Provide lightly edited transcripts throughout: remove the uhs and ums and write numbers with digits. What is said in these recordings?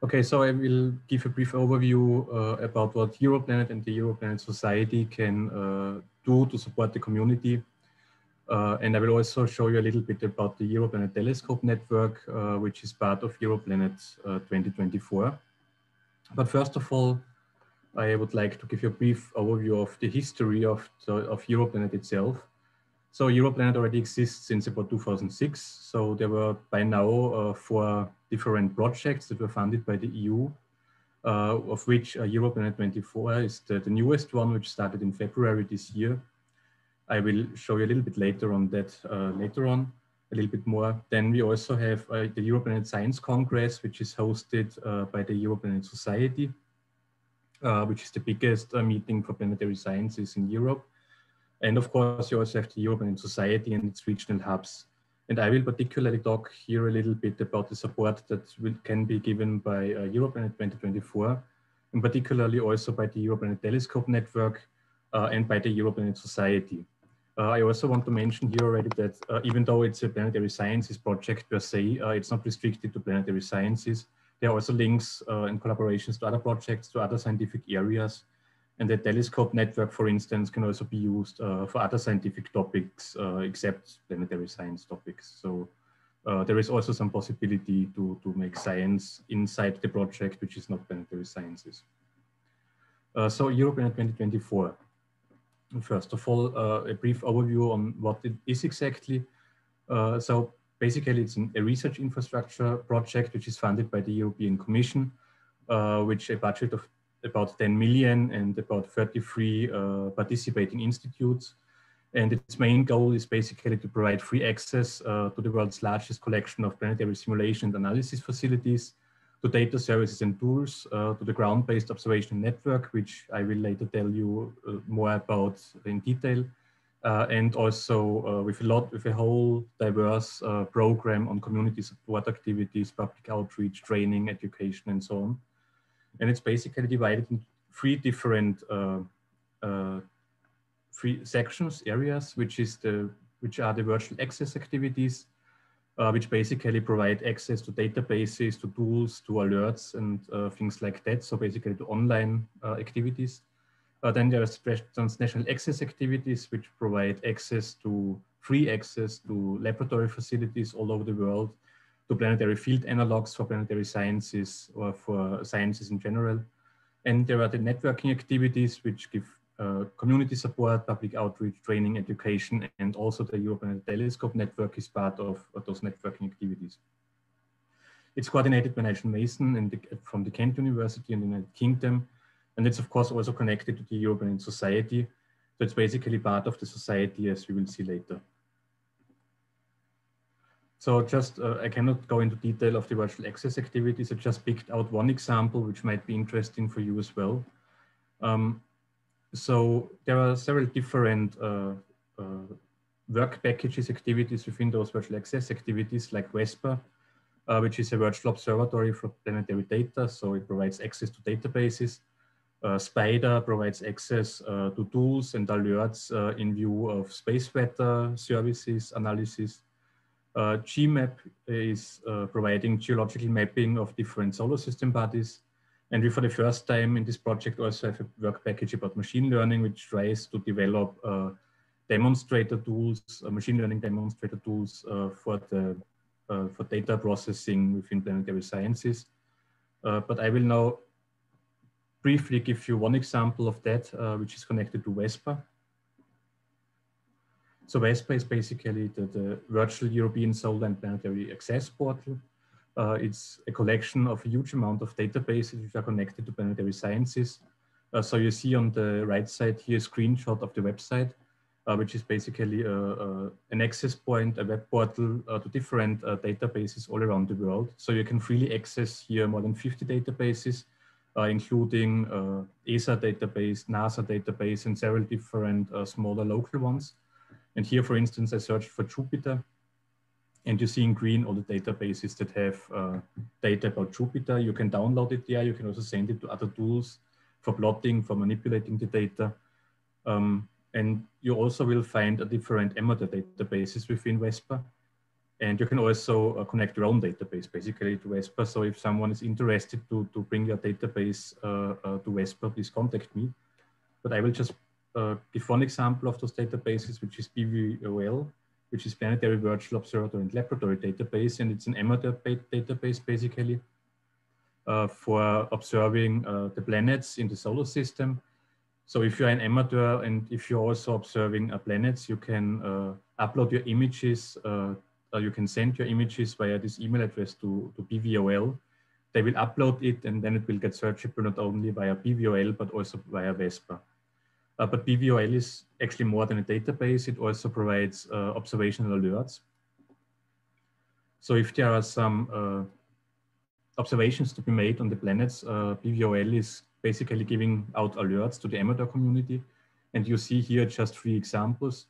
Okay, so I will give a brief overview about what Europlanet and the Europlanet Society can do to support the community. And I will also show you a little bit about the Europlanet Telescope network, which is part of Europlanet 2024. But first of all, I would like to give you a brief overview of the history of Europlanet itself. So Europlanet already exists since about 2006. So there were by now 4 different projects that were funded by the EU, of which Europlanet 24 is the newest one, which started in February this year. I will show you a little bit later on that later on, a little bit more. Then we also have the Europlanet Science Congress, which is hosted by the Europlanet Society, which is the biggest meeting for planetary sciences in Europe. And of course, you also have the Europlanet Society and its regional hubs. And I will particularly talk here a little bit about the support that can be given by Europlanet 2024, and particularly also by the Europlanet Telescope network and by the Europlanet Society. I also want to mention here already that even though it's a planetary sciences project per se, it's not restricted to planetary sciences. There are also links and collaborations to other projects, to other scientific areas. And the telescope network, for instance, can also be used for other scientific topics except planetary science topics. So there is also some possibility to make science inside the project, which is not planetary sciences. So Europlanet 2024. First of all, a brief overview on what it is exactly. So basically, it's a research infrastructure project, which is funded by the European Commission, which a budget of about 10 million and about 33 participating institutes. And its main goal is basically to provide free access to the world's largest collection of planetary simulation and analysis facilities, to data services and tools, to the ground-based observation network, which I will later tell you more about in detail, and also with a whole diverse program on community support activities, public outreach, training, education, and so on. And it's basically divided into 3 different sections, areas, which are the virtual access activities, which basically provide access to databases, to tools, to alerts, and things like that. So basically to online activities. Then there are transnational access activities, which provide free access to laboratory facilities all over the world, to planetary field analogs for planetary sciences or for sciences in general. And there are the networking activities, which give community support, public outreach, training, education, and also the Europlanet Telescope network is part of those networking activities. It's coordinated by Nigel Mason from the Kent University in the United Kingdom. And it's of course also connected to the Europlanet Society. So it's basically part of the society, as we will see later. So just, I cannot go into detail of the virtual access activities. I just picked out one example, which might be interesting for you as well. So there are several different work packages activities within those virtual access activities, like VESPA, which is a virtual observatory for planetary data. So it provides access to databases. SPIDER provides access to tools and alerts in view of space weather services, analysis. GMAP is providing geological mapping of different solar system bodies. And we, for the first time in this project, also have a work package about machine learning, which tries to develop demonstrator tools, machine learning demonstrator tools for data processing within planetary sciences. But I will now briefly give you one example of that, which is connected to VESPA. So VESPA is basically the virtual European Solar and Planetary Access Portal. It's a collection of a huge amount of databases which are connected to planetary sciences. So you see on the right side here a screenshot of the website, which is basically an access point, a web portal to different databases all around the world. So you can freely access here more than 50 databases, including ESA database, NASA database, and several different smaller local ones. And here, for instance, I searched for Jupiter, and you see in green all the databases that have data about Jupiter. You can download it there. You can also send it to other tools for plotting, for manipulating the data. And you also will find a different amateur databases within VESPA. And you can also connect your own database basically to Vespa. So if someone is interested to bring your database to Vespa, please contact me. But I will just give one example of those databases, which is PVOL, which is Planetary Virtual Observatory and Laboratory Database. And it's an amateur database basically for observing the planets in the solar system. So if you're an amateur and if you're also observing planets, you can upload your images. You can send your images via this email address to PVOL. They will upload it and then it will get searchable not only via PVOL, but also via Vespa. But PVOL is actually more than a database. It also provides observational alerts. So if there are some observations to be made on the planets, PVOL is basically giving out alerts to the amateur community. And you see here just 3 examples.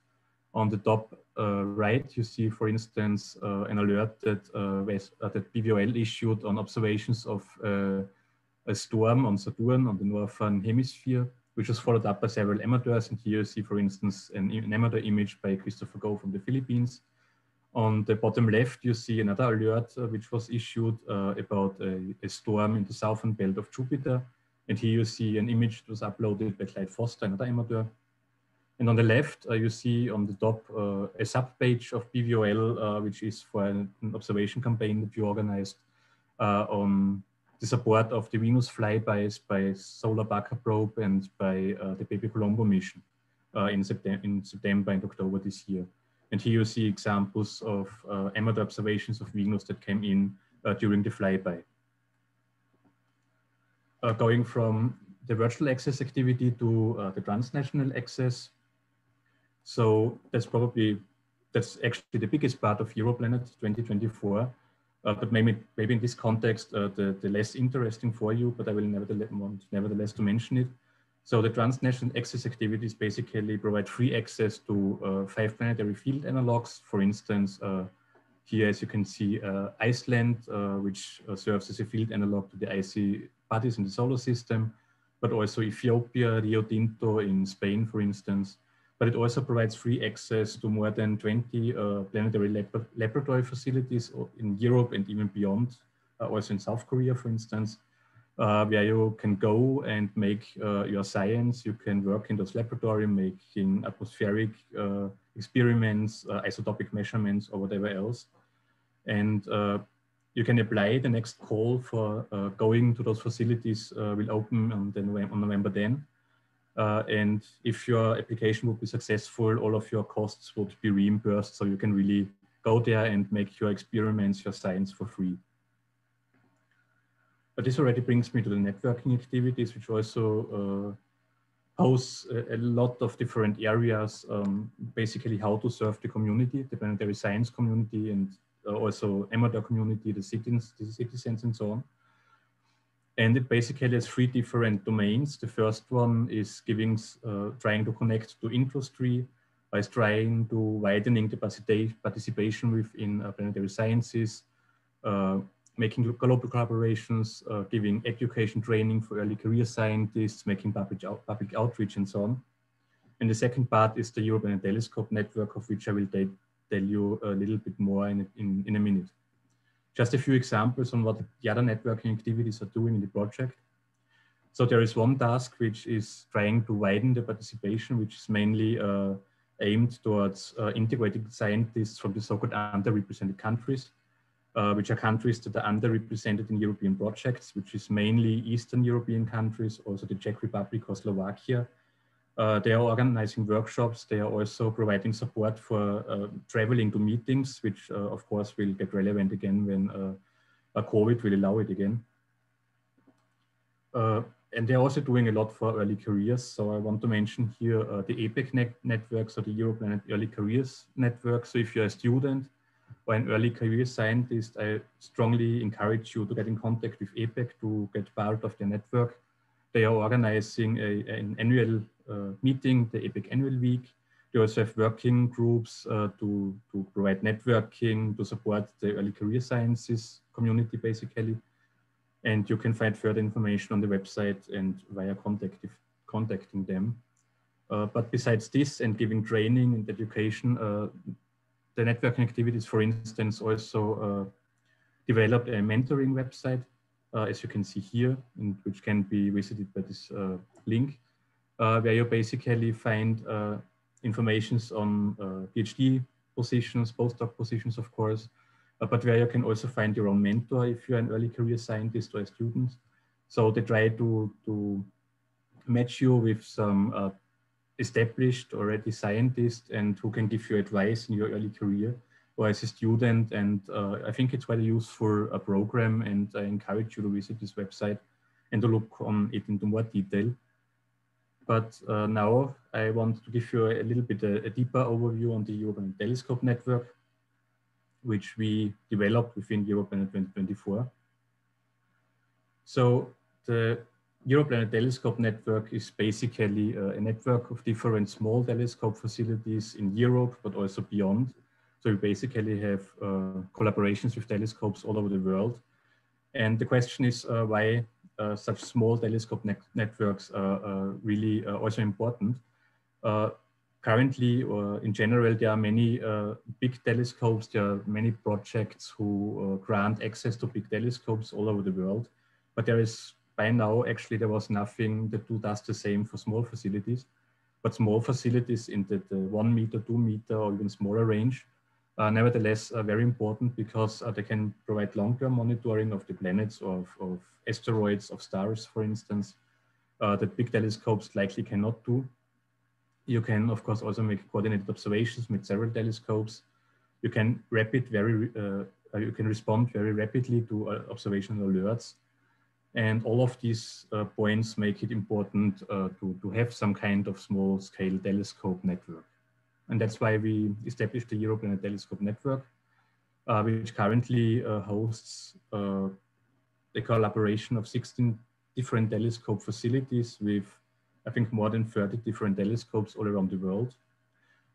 On the top right, you see, for instance, an alert that, that PVOL issued on observations of a storm on Saturn on the northern hemisphere, which was followed up by several amateurs. And here you see, for instance, an amateur image by Christopher Go from the Philippines. On the bottom left, you see another alert which was issued about a storm in the southern belt of Jupiter. And here you see an image that was uploaded by Clyde Foster, another amateur. And on the left, you see on the top a subpage of PVOL, which is for an observation campaign that you organized on the support of the Venus flybys by Solar Baca probe and by the Baby Colombo mission in September and October this year. And here you see examples of amateur observations of Venus that came in during the flyby. Going from the virtual access activity to the transnational access. So that's actually the biggest part of Europlanet 2024. But maybe in this context, the less interesting for you, but I will nevertheless to mention it. So the transnational access activities basically provide free access to 5 planetary field analogs. For instance, here, as you can see, Iceland, which serves as a field analog to the icy bodies in the solar system, but also Ethiopia, Rio Tinto in Spain, for instance. But it also provides free access to more than 20 planetary laboratory facilities in Europe and even beyond, also in South Korea, for instance, where you can go and make your science. You can work in those laboratories, making atmospheric experiments, isotopic measurements, or whatever else. And you can apply. The next call for going to those facilities will open on November 10. And if your application would be successful, all of your costs would be reimbursed. So you can really go there and make your experiments, your science for free. But this already brings me to the networking activities, which also pose a lot of different areas, basically how to serve the community, the planetary science community, and also amateur community, the citizens and so on. And it basically has 3 different domains. The first one is trying to connect to industry by trying to widening the participation within planetary sciences, making global collaborations, giving education training for early career scientists, making public outreach and so on. And the second part is the Europlanet Telescope network, of which I will tell you a little bit more in a minute. Just a few examples on what the other networking activities are doing in the project. So there is one task which is trying to widen the participation, which is mainly aimed towards integrating scientists from the so-called underrepresented countries, which are countries that are underrepresented in European projects, which is mainly Eastern European countries, also the Czech Republic or Slovakia. They are organizing workshops. They are also providing support for traveling to meetings, which of course will get relevant again when COVID will allow it again. And they're also doing a lot for early careers. So I want to mention here the APEC network, so the Europlanet Early Careers Network. So if you're a student or an early career scientist, I strongly encourage you to get in contact with APEC to get part of the network. They are organizing an annual meeting, the APEC Annual Week. They also have working groups to provide networking, to support the early career sciences community, basically. And you can find further information on the website and via contacting them. But besides this and giving training and education, the networking activities, for instance, also developed a mentoring website, as you can see here, which can be visited by this link, where you basically find informations on PhD positions, postdoc positions, of course, but where you can also find your own mentor if you're an early career scientist or a student. So they try to match you with some established already scientists and who can give you advice in your early career or as a student. And I think it's quite a useful program, and I encourage you to visit this website and to look on it into more detail. But now I want to give you a little bit a deeper overview on the Europlanet Telescope network, which we developed within Europlanet 2024. So the Europlanet Telescope network is basically a network of different small telescope facilities in Europe, but also beyond. So we basically have collaborations with telescopes all over the world. And the question is why such small telescope networks are really also important. Currently, or in general, there are many big telescopes. There are many projects who grant access to big telescopes all over the world. But there is, by now, actually, there was nothing that does the same for small facilities. But small facilities in the 1 meter, 2 meter, or even smaller range are nevertheless very important because they can provide long-term monitoring of the planets, of asteroids, of stars, for instance, that big telescopes likely cannot do. You can, of course, also make coordinated observations with several telescopes. You can you can respond very rapidly to observational alerts. And all of these points make it important to have some kind of small-scale telescope network. And that's why we established the Europlanet Telescope Network, which currently hosts a collaboration of 16 different telescope facilities with, I think, more than 30 different telescopes all around the world.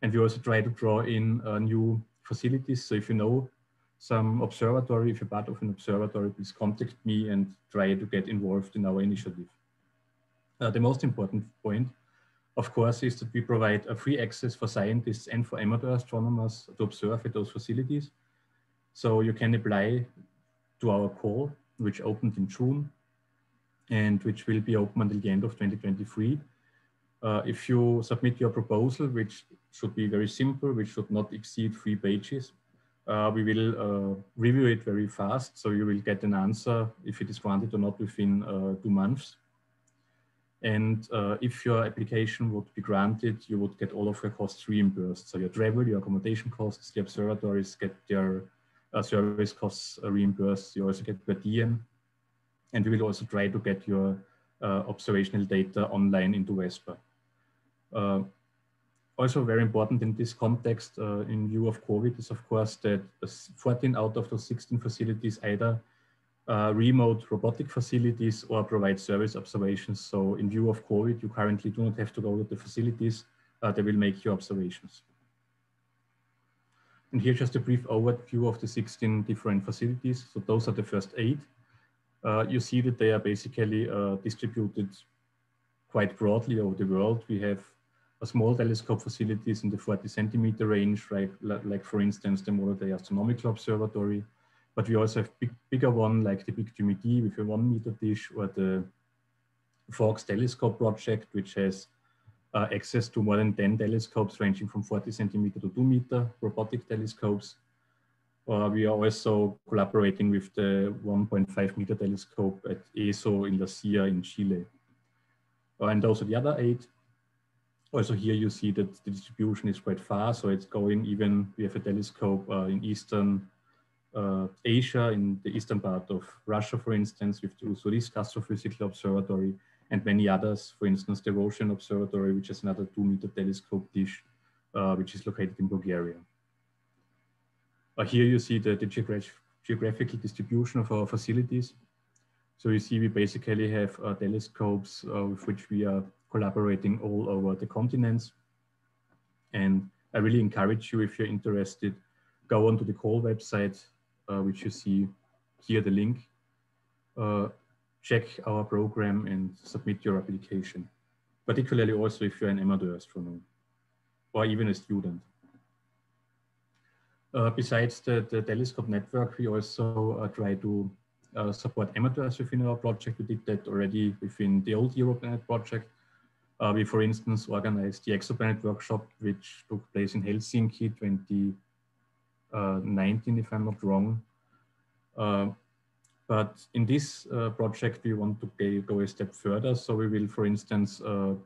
And we also try to draw in new facilities. So if you know some observatory, if you're part of an observatory, please contact me and try to get involved in our initiative. The most important point, of course, is that we provide a free access for scientists and for amateur astronomers to observe at those facilities. So you can apply to our call, which opened in June and which will be open until the end of 2023. If you submit your proposal, which should be very simple, which should not exceed 3 pages, we will review it very fast. So you will get an answer if it is granted or not within 2 months. And if your application would be granted, you would get all of your costs reimbursed. So your travel, your accommodation costs, the observatories get their service costs reimbursed. You also get per diem. And we will also try to get your observational data online into Vespa. Also very important in this context, in view of COVID, is of course that 14 out of those 16 facilities either remote robotic facilities or provide service observations. So in view of COVID, you currently do not have to go to the facilities. They will make your observations. And here just a brief overview of the 16 different facilities. So those are the first 8. You see that they are basically distributed quite broadly over the world. We have a small telescope facilities in the 40 centimeter range, right? Like for instance, the Modern Day Astronomical Observatory. But we also have bigger one like the Big Jimmy D with a 1 meter dish, or the Fox Telescope project, which has access to more than 10 telescopes ranging from 40 centimeter to 2 meter robotic telescopes. We are also collaborating with the 1.5 meter telescope at ESO in La Silla in Chile. And those are the other 8. Also here you see that the distribution is quite far. So it's going even, we have a telescope in Eastern Asia, in the eastern part of Russia, for instance, with the Ussurisk Astrophysical Observatory, and many others, for instance, the Roshan Observatory, which is another 2 meter telescope dish, which is located in Bulgaria. Here you see the geographical distribution of our facilities. So you see we basically have telescopes with which we are collaborating all over the continents. And I really encourage you, if you're interested, go onto the call website, which you see here, the link. Check our program and submit your application, particularly also if you're an amateur astronomer or even a student. Besides the telescope network, we also try to support amateurs within our project. We did that already within the old Europlanet project. We, for instance, organized the exoplanet workshop, which took place in Helsinki 2019, if I'm not wrong. But in this project, we want to go a step further. So we will, for instance,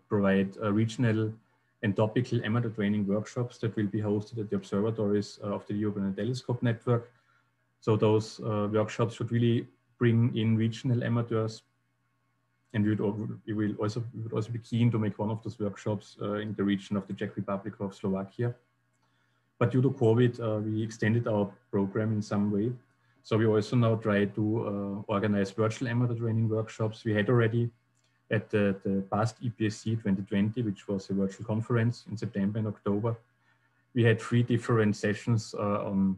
provide regional and topical amateur training workshops that will be hosted at the observatories of the Europlanet Telescope network. So those workshops should really bring in regional amateurs. And we would also be keen to make one of those workshops in the region of the Czech Republic of Slovakia. But due to COVID, we extended our program in some way. So we also now try to organize virtual amateur training workshops. We had already at the past EPSC 2020, which was a virtual conference in September and October. We had 3 different sessions on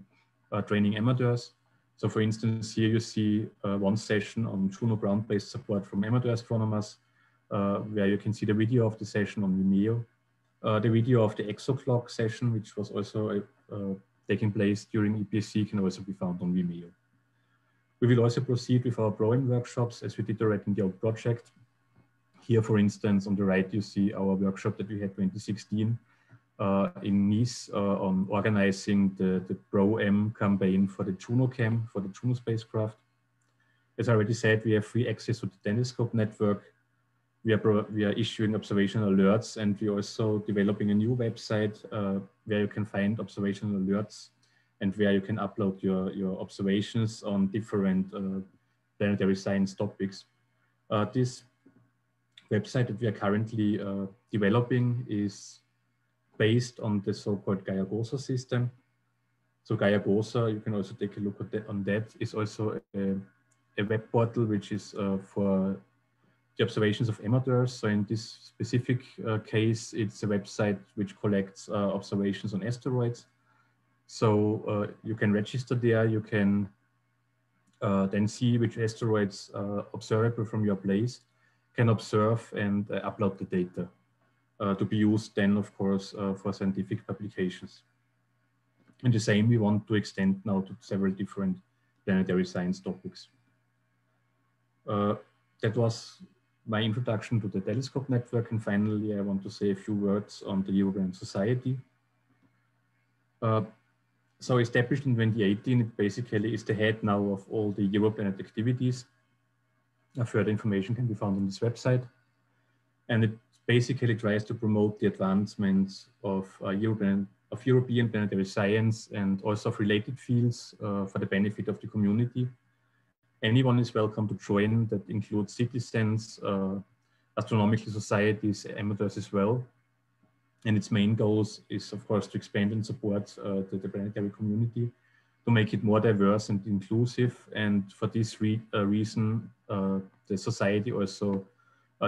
training amateurs. So for instance, here you see one session on Juno ground-based support from amateur astronomers, where you can see the video of the session on Vimeo. The video of the exoclock session, which was also taking place during EPSC, can also be found on Vimeo. We will also proceed with our drawing workshops as we did already in the old project. Here, for instance, on the right, you see our workshop that we had 2016 in Nice on organizing the Pro-M campaign for the Juno Cam, for the Juno spacecraft. As I already said, we have free access to the telescope network. We are issuing observational alerts, and we're also developing a new website where you can find observational alerts and where you can upload your observations on different planetary science topics. This website that we are currently developing is based on the so-called Gaia-Gosa system. So Gaia-Gosa, you can also take a look at that. On that is also a web portal which is for the observations of amateurs. So in this specific case, it's a website which collects observations on asteroids. So you can register there. You can then see which asteroids are observable from your place, can observe and upload the data to be used then, of course, for scientific publications. And the same we want to extend now to several different planetary science topics. That was my introduction to the telescope network. And finally, I want to say a few words on the Europlanet Society. So established in 2018, it basically is the head now of all the Europlanet activities. Further information can be found on this website. And it basically tries to promote the advancements of European planetary science and also of related fields for the benefit of the community. Anyone is welcome to join. That includes citizens, astronomical societies, amateurs as well. And its main goals is, of course, to expand and support the planetary community, to make it more diverse and inclusive. And for this reason, the society also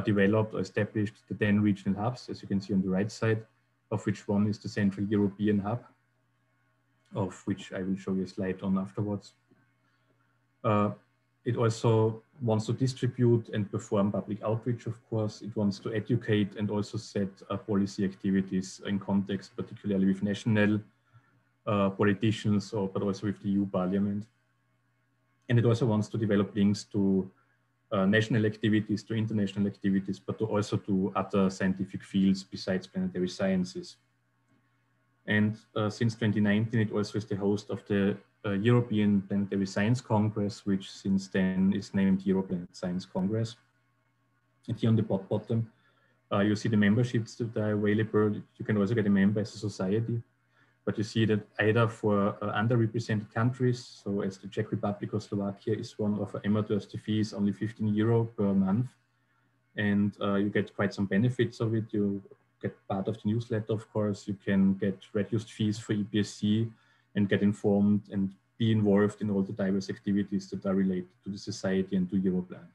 developed or established the 10 regional hubs, as you can see on the right side, of which one is the Central European Hub, of which I will show you a slide on afterwards. It also wants to distribute and perform public outreach, of course. It wants to educate and also set policy activities in context, particularly with national politicians, but also with the EU Parliament. And it also wants to develop links to national activities, to international activities, but also to other scientific fields besides planetary sciences. And since 2019, it also is the host of the European Planetary Science Congress, which since then is named Europlanet Science Congress. And here on the bottom, you see the memberships that are available. You can also get a member as a society. But you see that either for underrepresented countries, so as the Czech Republic or Slovakia is one of our amateurs, the fee is only €15 per month. And you get quite some benefits of it. You get part of the newsletter, of course. You can get reduced fees for EPSC and get informed and be involved in all the diverse activities that are related to the society and to Europlanet.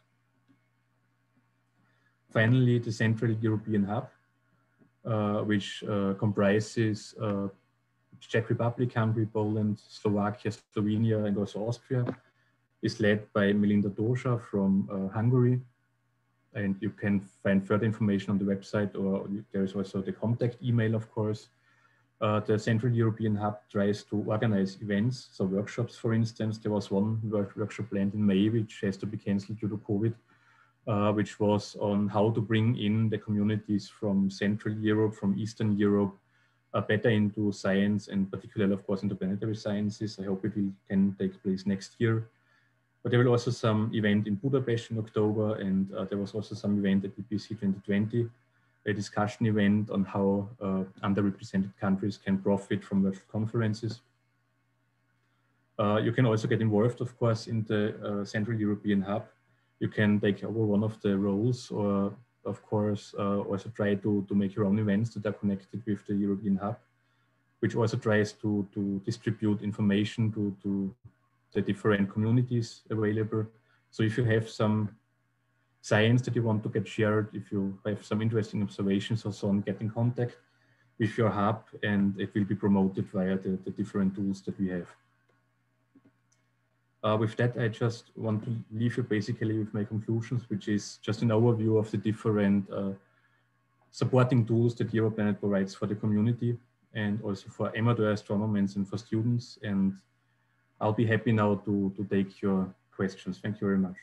Finally, the Central European Hub, which comprises Czech Republic, Hungary, Poland, Slovakia, Slovenia, and also Austria, is led by Melinda Dózsa from Hungary. And you can find further information on the website, or there is also the contact email, of course. The Central European Hub tries to organize events, so workshops, for instance. There was one workshop planned in May, which has to be canceled due to COVID, which was on how to bring in the communities from Central Europe, from Eastern Europe, better into science, and particularly, of course, into planetary sciences. I hope it can take place next year. But there will also some event in Budapest in October, and there was also some event at EPC 2020, a discussion event on how underrepresented countries can profit from world conferences. You can also get involved, of course, in the Central European Hub. You can take over one of the roles, or of course, also try to make your own events that are connected with the European Hub, which also tries to distribute information to the different communities available. So if you have some science that you want to get shared, if you have some interesting observations or so on, get in contact with your hub, and it will be promoted via the different tools that we have. With that, I just want to leave you basically with my conclusions, which is just an overview of the different supporting tools that Europlanet provides for the community, and also for amateur astronomers and for students. And I'll be happy now to take your questions. Thank you very much.